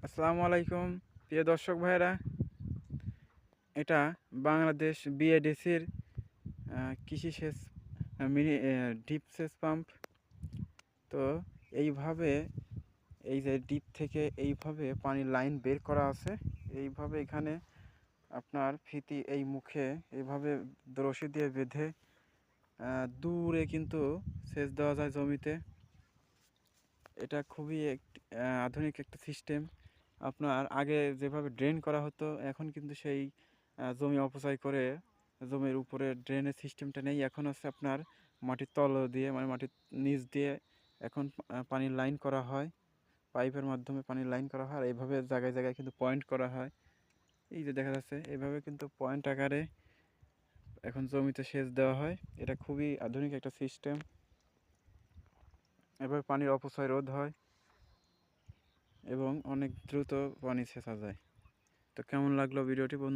আসসালামু আলাইকুম প্রিয় দর্শক ভাইরা। এটা বাংলাদেশ বিএডিসির কৃষি সেচ মিনি ডিপ সেচ পাম্প। তো এইভাবে এই যে ডিপ থেকে এইভাবে পানির লাইন বের করা আছে, এইভাবে এখানে আপনার ফিতি এই মুখে এইভাবে রশি দিয়ে বেঁধে দূরে কিন্তু সেচ দেওয়া যায় জমিতে। এটা খুবই আধুনিক একটা সিস্টেম। আপনার আগে যেভাবে ড্রেন করা হতো, এখন কিন্তু সেই জমি অপচয় করে জমির উপরে ড্রেনের সিস্টেমটা নেই। এখন হচ্ছে আপনার মাটির তল দিয়ে, মানে মাটির নিচ দিয়ে এখন পানির লাইন করা হয়, পাইপের মাধ্যমে পানির লাইন করা হয়। আর এইভাবে জায়গায় জায়গায় কিন্তু পয়েন্ট করা হয়। এই যে দেখা যাচ্ছে, এভাবে কিন্তু পয়েন্ট আকারে এখন জমিতে সেচ দেওয়া হয়। এটা খুবই আধুনিক একটা সিস্টেম। এভাবে পানির অপচয় রোধ হয় এবং অনেক দ্রুত পানি সেচা যায়। তো কেমন লাগলো ভিডিওটি বন্ধু?